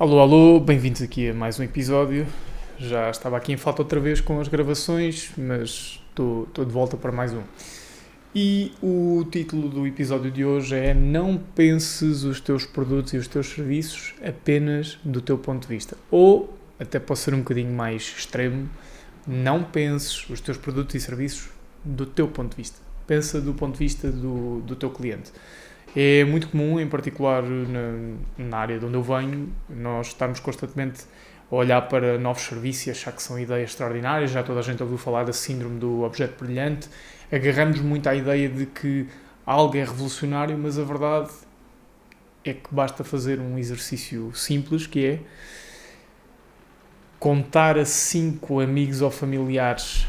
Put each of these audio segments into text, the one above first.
Alô, alô, bem-vindos aqui a mais um episódio. Já estava aqui em falta outra vez com as gravações, mas estou de volta para mais um. E o título do episódio de hoje é: Não penses os teus produtos e os teus serviços apenas do teu ponto de vista. Ou, até posso ser um bocadinho mais extremo, não penses os teus produtos e serviços do teu ponto de vista. Pensa do ponto de vista do teu cliente. É muito comum, em particular na área de onde eu venho, nós estarmos constantemente a olhar para novos serviços e achar que são ideias extraordinárias. Já toda a gente ouviu falar da síndrome do objeto brilhante. Agarramos muito à ideia de que algo é revolucionário, mas a verdade é que basta fazer um exercício simples, que é contar a 5 amigos ou familiares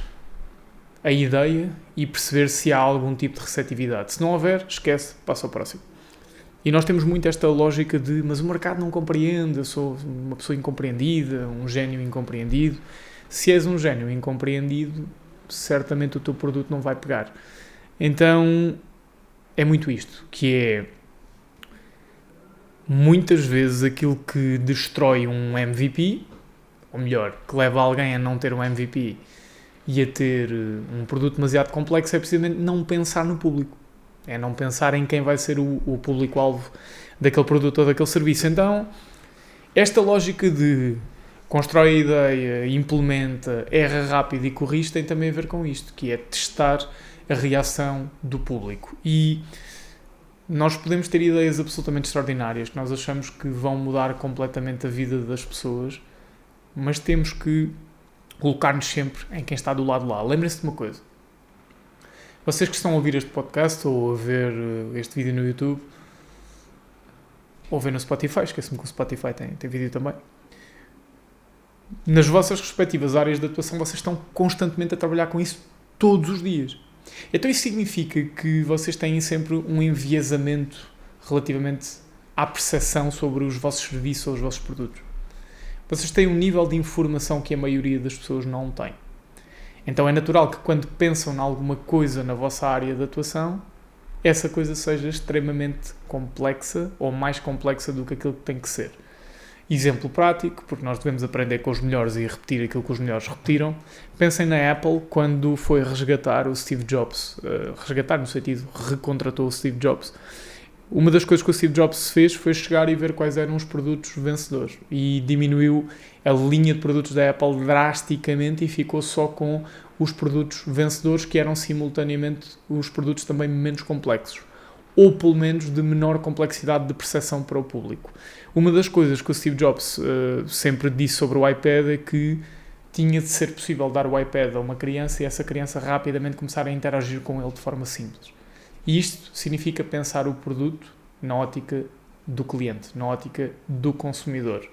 a ideia e perceber se há algum tipo de receptividade. Se não houver, esquece, passa ao próximo. E nós temos muito esta lógica de, mas o mercado não compreende, eu sou uma pessoa incompreendida, um gênio incompreendido. Se és um gênio incompreendido, certamente o teu produto não vai pegar. Então, é muito isto, que é, muitas vezes aquilo que destrói um MVP, ou melhor, que leva alguém a não ter um MVP e a ter um produto demasiado complexo, é precisamente não pensar no público. É não pensar em quem vai ser o público-alvo daquele produto ou daquele serviço. Então, esta lógica de constrói a ideia, implementa, erra rápido e corrige tem também a ver com isto, que é testar a reação do público. E nós podemos ter ideias absolutamente extraordinárias, que nós achamos que vão mudar completamente a vida das pessoas, mas temos que colocar-nos sempre em quem está do lado de lá. Lembrem-se de uma coisa. Vocês que estão a ouvir este podcast ou a ver este vídeo no YouTube ou a ver no Spotify, esqueço-me que o Spotify tem vídeo também. Nas vossas respectivas áreas de atuação, vocês estão constantemente a trabalhar com isso todos os dias. Então isso significa que vocês têm sempre um enviesamento relativamente à percepção sobre os vossos serviços ou os vossos produtos. Vocês têm um nível de informação que a maioria das pessoas não tem. Então é natural que quando pensam em alguma coisa na vossa área de atuação, essa coisa seja extremamente complexa ou mais complexa do que aquilo que tem que ser. Exemplo prático, porque nós devemos aprender com os melhores e repetir aquilo que os melhores repetiram. Pensem na Apple quando foi resgatar o Steve Jobs. Resgatar no sentido, recontratou o Steve Jobs. Uma das coisas que o Steve Jobs fez foi chegar e ver quais eram os produtos vencedores e diminuiu a linha de produtos da Apple drasticamente e ficou só com os produtos vencedores, que eram simultaneamente os produtos também menos complexos, ou pelo menos de menor complexidade de percepção para o público. Uma das coisas que o Steve Jobs sempre disse sobre o iPad é que tinha de ser possível dar o iPad a uma criança e essa criança rapidamente começar a interagir com ele de forma simples. E isto significa pensar o produto na ótica do cliente, na ótica do consumidor.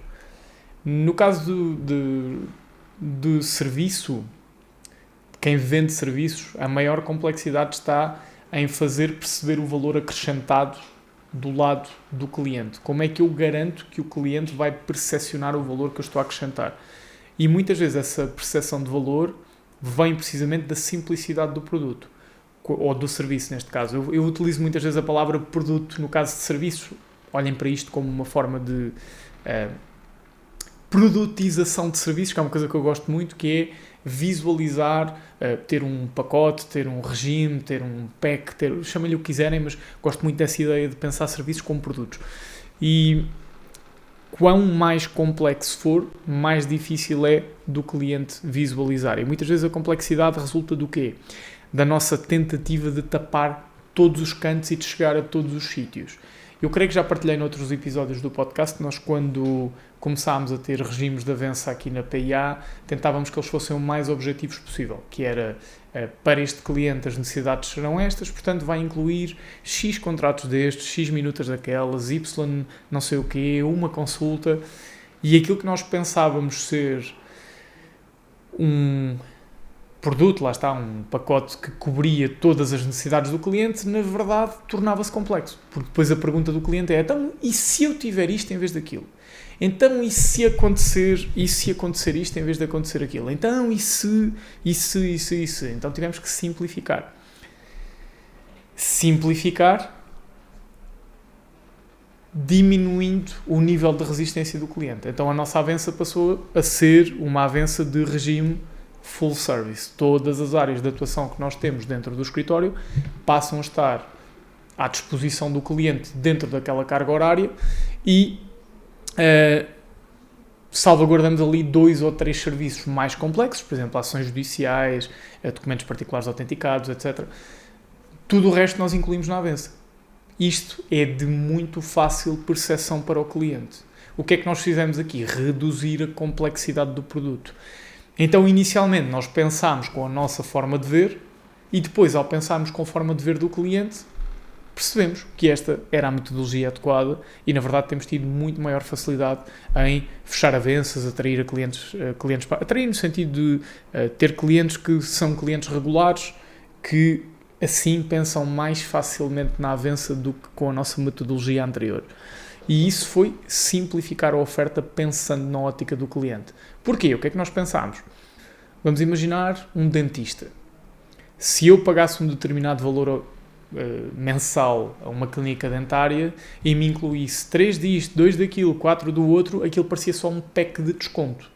No caso de serviço, quem vende serviços, a maior complexidade está em fazer perceber o valor acrescentado do lado do cliente. Como é que eu garanto que o cliente vai percepcionar o valor que eu estou a acrescentar? E muitas vezes essa percepção de valor vem precisamente da simplicidade do produto. Ou do serviço, neste caso. Eu utilizo muitas vezes a palavra produto no caso de serviço. Olhem para isto como uma forma de produtização de serviços, que é uma coisa que eu gosto muito, que é visualizar, ter um pacote, ter um regime, ter um pack, chamem-lhe o que quiserem, mas gosto muito dessa ideia de pensar serviços como produtos. E quão mais complexo for, mais difícil é do cliente visualizar. E muitas vezes a complexidade resulta do quê? Da nossa tentativa de tapar todos os cantos e de chegar a todos os sítios. Eu creio que já partilhei noutros episódios do podcast, nós quando começámos a ter regimes de avanço aqui na PIA, tentávamos que eles fossem o mais objetivos possível, que era, para este cliente as necessidades serão estas, portanto vai incluir X contratos destes, X minutas daquelas, Y não sei o quê, uma consulta, e aquilo que nós pensávamos ser um produto, lá está, um pacote que cobria todas as necessidades do cliente, na verdade tornava-se complexo, porque depois a pergunta do cliente é: então, e se eu tiver isto em vez daquilo? Então, e se acontecer isto em vez de acontecer aquilo? Então, e se? Então tivemos que simplificar. Simplificar diminuindo o nível de resistência do cliente. Então a nossa avança passou a ser uma avança de regime full service. Todas as áreas de atuação que nós temos dentro do escritório passam a estar à disposição do cliente dentro daquela carga horária e salvaguardamos ali 2 ou 3 serviços mais complexos, por exemplo, ações judiciais, documentos particulares autenticados, etc. Tudo o resto nós incluímos na avança. Isto é de muito fácil percepção para o cliente. O que é que nós fizemos aqui? Reduzir a complexidade do produto. Então, inicialmente, nós pensámos com a nossa forma de ver e depois, ao pensarmos com a forma de ver do cliente, percebemos que esta era a metodologia adequada e, na verdade, temos tido muito maior facilidade em fechar avanças, atrair atrair no sentido de ter clientes que são clientes regulares, que assim pensam mais facilmente na avança do que com a nossa metodologia anterior. E isso foi simplificar a oferta pensando na ótica do cliente. Porquê? O que é que nós pensámos? Vamos imaginar um dentista. Se eu pagasse um determinado valor mensal a uma clínica dentária e me incluísse 3 disto, 2 daquilo, 4 do outro, aquilo parecia só um pack de desconto.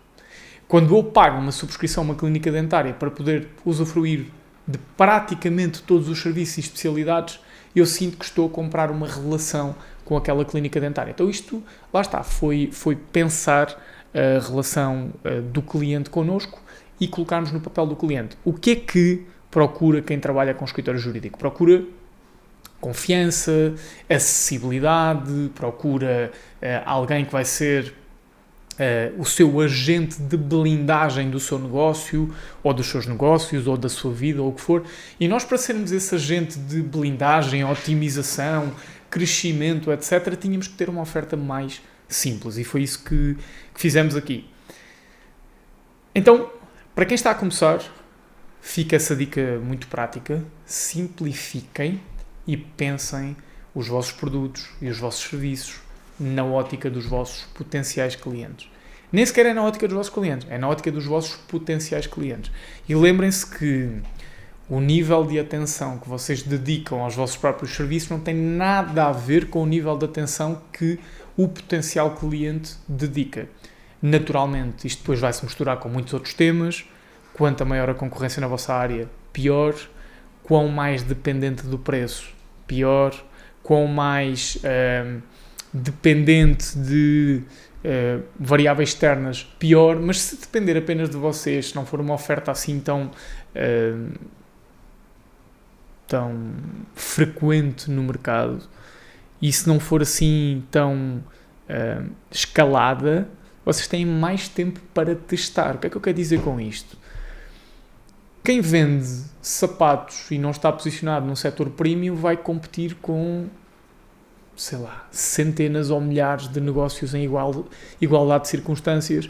Quando eu pago uma subscrição a uma clínica dentária para poder usufruir de praticamente todos os serviços e especialidades, eu sinto que estou a comprar uma relação com aquela clínica dentária. Então isto, lá está, foi pensar a relação do cliente connosco e colocarmos no papel do cliente. O que é que procura quem trabalha com escritório jurídico? Procura confiança, acessibilidade, procura alguém que vai ser o seu agente de blindagem do seu negócio, ou dos seus negócios, ou da sua vida, ou o que for. E nós, para sermos esse agente de blindagem, otimização, crescimento, etc., tínhamos que ter uma oferta mais simples. E foi isso que fizemos aqui. Então, para quem está a começar, fica essa dica muito prática. Simplifiquem e pensem os vossos produtos e os vossos serviços na ótica dos vossos potenciais clientes. Nem sequer é na ótica dos vossos clientes, é na ótica dos vossos potenciais clientes. E lembrem-se que o nível de atenção que vocês dedicam aos vossos próprios serviços não tem nada a ver com o nível de atenção que o potencial cliente dedica. Naturalmente, isto depois vai se misturar com muitos outros temas. Quanto maior a concorrência na vossa área, pior. Quão mais dependente do preço, pior. Quão mais dependente de variáveis externas, pior. Mas se depender apenas de vocês, se não for uma oferta assim tão frequente no mercado, e se não for assim tão escalada, vocês têm mais tempo para testar. O que é que eu quero dizer com isto? Quem vende sapatos e não está posicionado num setor premium vai competir com, sei lá, centenas ou milhares de negócios em igualdade de circunstâncias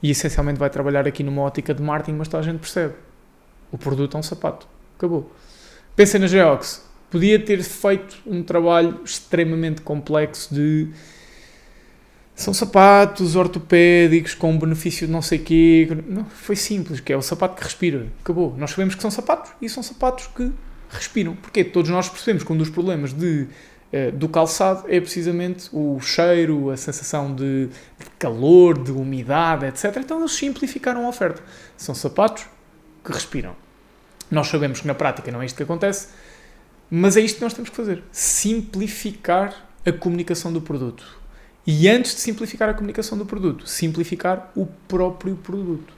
e essencialmente vai trabalhar aqui numa ótica de marketing, mas toda a gente percebe. O produto é um sapato. Acabou. Pensem na Geox. Podia ter feito um trabalho extremamente complexo de... São sapatos ortopédicos com benefício de não sei o quê. Não, foi simples, que é o sapato que respira. Acabou. Nós sabemos que são sapatos e são sapatos que respiram. Porque todos nós percebemos que um dos problemas do calçado é precisamente o cheiro, a sensação de calor, de umidade, etc. Então eles simplificaram a oferta. São sapatos que respiram. Nós sabemos que na prática não é isto que acontece, mas é isto que nós temos que fazer. Simplificar a comunicação do produto. E antes de simplificar a comunicação do produto, simplificar o próprio produto.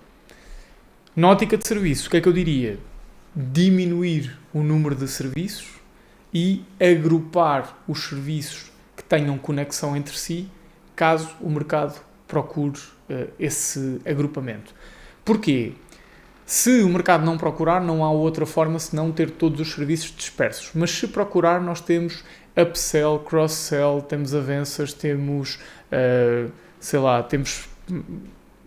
Na ótica de serviço, o que é que eu diria? Diminuir o número de serviços e agrupar os serviços que tenham conexão entre si, caso o mercado procure esse agrupamento. Porquê? Se o mercado não procurar, não há outra forma senão ter todos os serviços dispersos. Mas se procurar, nós temos upsell, cross-sell, temos avanças, temos, temos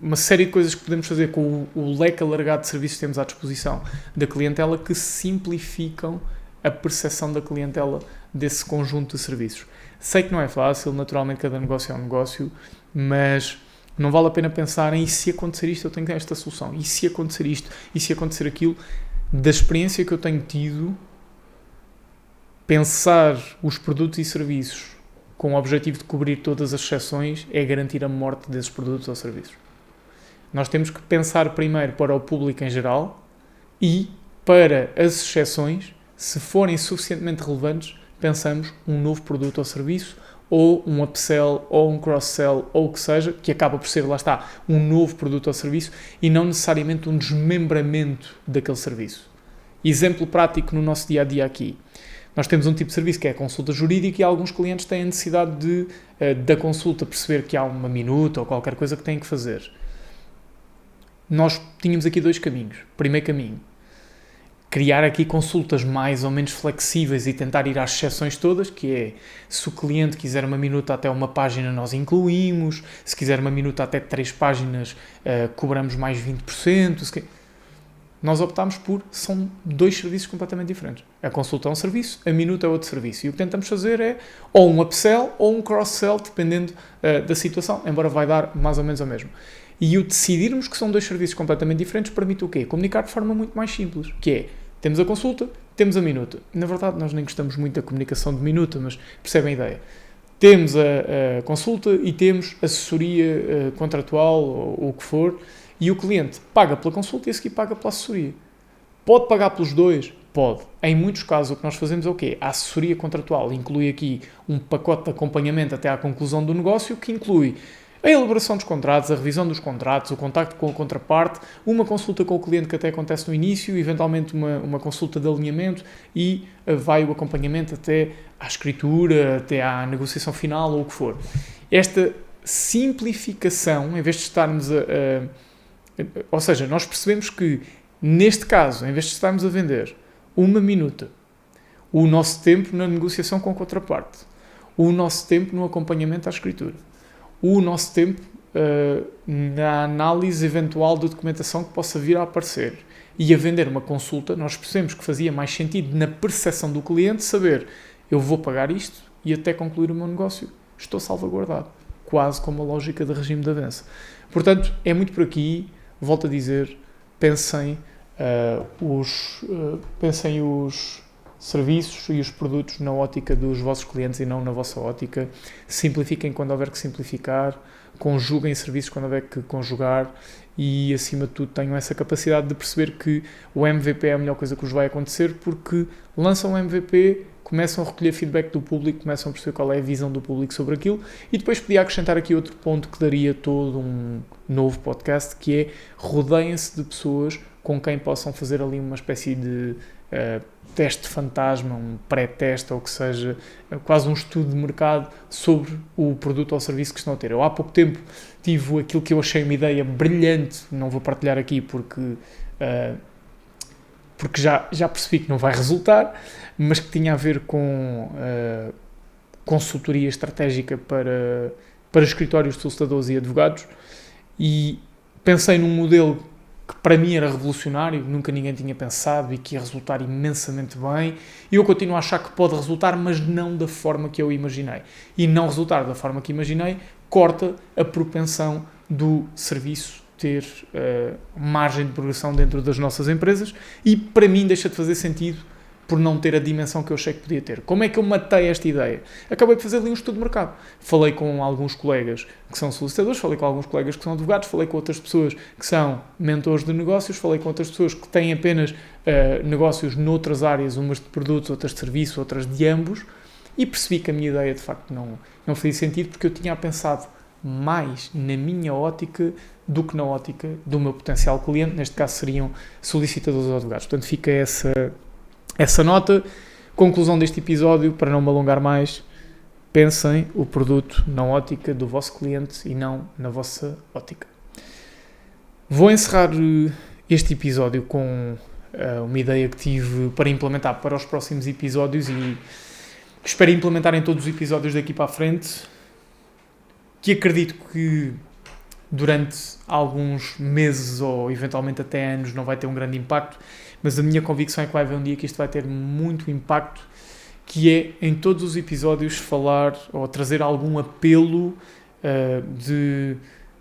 uma série de coisas que podemos fazer com o leque alargado de serviços que temos à disposição da clientela que simplificam a percepção da clientela desse conjunto de serviços. Sei que não é fácil, naturalmente cada negócio é um negócio, mas não vale a pena pensar em se acontecer isto, eu tenho esta solução, e se acontecer isto, e se acontecer aquilo. Da experiência que eu tenho tido, pensar os produtos e serviços com o objetivo de cobrir todas as exceções, é garantir a morte desses produtos ou serviços. Nós temos que pensar primeiro para o público em geral e, para as exceções, se forem suficientemente relevantes, pensamos um novo produto ou serviço, ou um upsell, ou um cross-sell, ou o que seja, que acaba por ser, lá está, um novo produto ou serviço, e não necessariamente um desmembramento daquele serviço. Exemplo prático no nosso dia-a-dia aqui. Nós temos um tipo de serviço que é a consulta jurídica e alguns clientes têm a necessidade de, da consulta, perceber que há uma minuta ou qualquer coisa que têm que fazer. Nós tínhamos aqui 2 caminhos. Primeiro caminho, criar aqui consultas mais ou menos flexíveis e tentar ir às exceções todas, que é, se o cliente quiser uma minuta até uma página, nós incluímos, se quiser uma minuta até 3 páginas, cobramos mais 20%. Nós optámos por, são 2 serviços completamente diferentes. A consulta é um serviço, a minuta é outro serviço. E o que tentamos fazer é ou um upsell ou um cross-sell, dependendo da situação, embora vai dar mais ou menos ao mesmo. E o decidirmos que são 2 serviços completamente diferentes permite o quê? Comunicar de forma muito mais simples, que é, temos a consulta, temos a minuta. Na verdade, nós nem gostamos muito da comunicação de minuta, mas percebem a ideia. Temos a consulta e temos assessoria contratual ou o que for, e o cliente paga pela consulta e a seguir paga pela assessoria. Pode pagar pelos 2? Pode. Em muitos casos o que nós fazemos é o quê? A assessoria contratual inclui aqui um pacote de acompanhamento até à conclusão do negócio, que inclui a elaboração dos contratos, a revisão dos contratos, o contacto com a contraparte, uma consulta com o cliente que até acontece no início, eventualmente uma consulta de alinhamento e vai o acompanhamento até à escritura, até à negociação final ou o que for. Esta simplificação, em vez de estarmos ou seja, nós percebemos que, neste caso, em vez de estarmos a vender uma minuta, o nosso tempo na negociação com a contraparte, o nosso tempo no acompanhamento à escritura, o nosso tempo na análise eventual da documentação que possa vir a aparecer e a vender uma consulta, nós percebemos que fazia mais sentido na percepção do cliente saber, eu vou pagar isto e até concluir o meu negócio estou salvaguardado, quase como a lógica de regime de avanço. Portanto, é muito por aqui, volto a dizer, pensem os serviços e os produtos na ótica dos vossos clientes e não na vossa ótica. Simplifiquem quando houver que simplificar, conjuguem serviços quando houver que conjugar e, acima de tudo, tenham essa capacidade de perceber que o MVP é a melhor coisa que vos vai acontecer, porque lançam o MVP, começam a recolher feedback do público, começam a perceber qual é a visão do público sobre aquilo e depois podia acrescentar aqui outro ponto que daria todo um novo podcast, que é rodeiem-se de pessoas com quem possam fazer ali uma espécie de teste fantasma, um pré-teste ou que seja, quase um estudo de mercado sobre o produto ou serviço que estão a ter. Eu há pouco tempo tive aquilo que eu achei uma ideia brilhante, não vou partilhar aqui porque já percebi que não vai resultar, mas que tinha a ver com consultoria estratégica para escritórios de solicitadores e advogados, e pensei num modelo que para mim era revolucionário, nunca ninguém tinha pensado e que ia resultar imensamente bem, e eu continuo a achar que pode resultar, mas não da forma que eu imaginei. E não resultar da forma que imaginei corta a propensão do serviço ter margem de progressão dentro das nossas empresas e para mim deixa de fazer sentido por não ter a dimensão que eu achei que podia ter. Como é que eu matei esta ideia? Acabei de fazer ali um estudo de mercado. Falei com alguns colegas que são solicitadores, falei com alguns colegas que são advogados, falei com outras pessoas que são mentores de negócios, falei com outras pessoas que têm apenas negócios noutras áreas, umas de produtos, outras de serviço, outras de ambos, e percebi que a minha ideia de facto não fazia sentido porque eu tinha pensado mais na minha ótica do que na ótica do meu potencial cliente, neste caso seriam solicitadores ou advogados. Portanto, fica essa nota. Conclusão deste episódio, para não me alongar mais, pensem o produto na ótica do vosso cliente e não na vossa ótica. Vou encerrar este episódio com uma ideia que tive para implementar para os próximos episódios e espero implementar em todos os episódios daqui para a frente, que acredito que durante alguns meses ou eventualmente até anos não vai ter um grande impacto, mas a minha convicção é que vai haver um dia que isto vai ter muito impacto, que é em todos os episódios falar ou trazer algum apelo de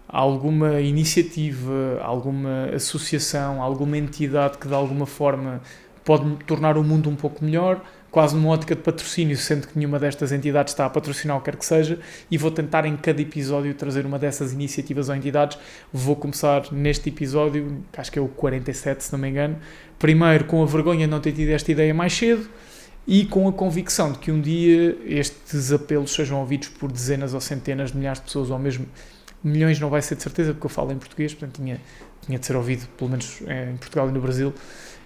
alguma iniciativa, alguma associação, alguma entidade que de alguma forma pode tornar o mundo um pouco melhor, quase numa ótica de patrocínio, sendo que nenhuma destas entidades está a patrocinar o que quer que seja, e vou tentar em cada episódio trazer uma dessas iniciativas ou entidades. Vou começar neste episódio, acho que é o 47, se não me engano, primeiro com a vergonha de não ter tido esta ideia mais cedo, e com a convicção de que um dia estes apelos sejam ouvidos por dezenas ou centenas de milhares de pessoas, ou mesmo milhões, não vai ser de certeza, porque eu falo em português, portanto tinha de ser ouvido, pelo menos em Portugal e no Brasil,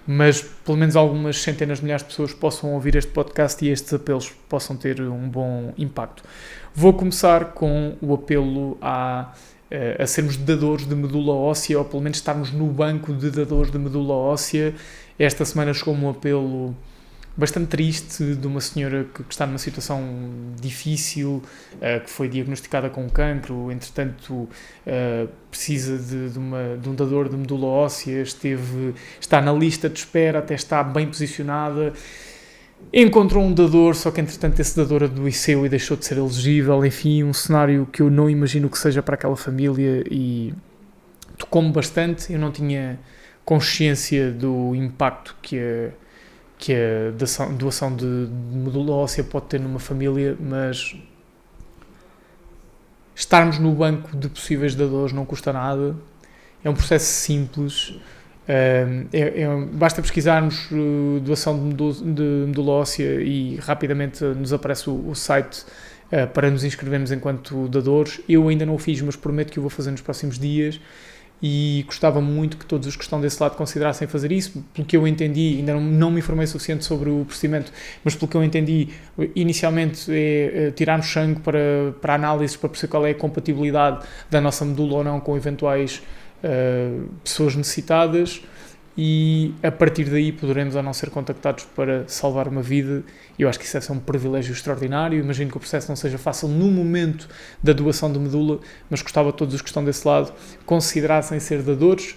mas pelo menos algumas centenas de milhares de pessoas possam ouvir este podcast e estes apelos possam ter um bom impacto. Vou começar com o apelo a sermos dadores de medula óssea, ou pelo menos estarmos no banco de dadores de medula óssea. Esta semana chegou-me um apelo bastante triste de uma senhora que está numa situação difícil, que foi diagnosticada com cancro, entretanto precisa de um dador de medula óssea, está na lista de espera, até está bem posicionada, encontrou um dador, só que entretanto esse dador adoeceu e deixou de ser elegível. Enfim, um cenário que eu não imagino que seja para aquela família, e tocou-me bastante. Eu não tinha consciência do impacto que a doação de medula óssea pode ter numa família, mas estarmos no banco de possíveis dadores não custa nada, é um processo simples, basta pesquisarmos doação de medula óssea e rapidamente nos aparece o site para nos inscrevermos enquanto dadores. Eu ainda não o fiz, mas prometo que o vou fazer nos próximos dias, e gostava muito que todos os que estão desse lado considerassem fazer isso. Pelo que eu entendi, ainda não me informei suficiente sobre o procedimento, mas pelo que eu entendi, inicialmente é tirarmos sangue para análises, para perceber qual é a compatibilidade da nossa medula ou não com eventuais pessoas necessitadas, e a partir daí poderemos ou não ser contactados para salvar uma vida. Eu acho que isso deve ser um privilégio extraordinário. Imagino que o processo não seja fácil no momento da doação de medula, mas gostava que todos os que estão desse lado considerassem ser dadores,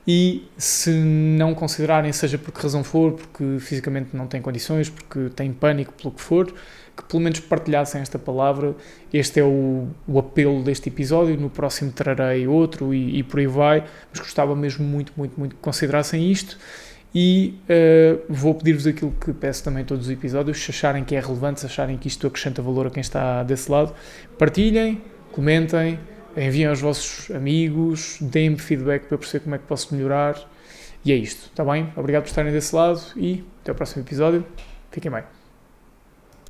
e se não considerarem, seja por que razão for, porque fisicamente não têm condições, porque têm pânico, pelo que for, que pelo menos partilhassem esta palavra. Este é o apelo deste episódio. No próximo trarei outro e por aí vai, mas gostava mesmo muito, muito, muito que considerassem isto. E vou pedir-vos aquilo que peço também em todos os episódios: se acharem que é relevante, se acharem que isto acrescenta valor a quem está desse lado, partilhem, comentem, enviem aos vossos amigos, deem-me feedback para eu perceber como é que posso melhorar. E é isto, está bem? Obrigado por estarem desse lado e até o próximo episódio. Fiquem bem.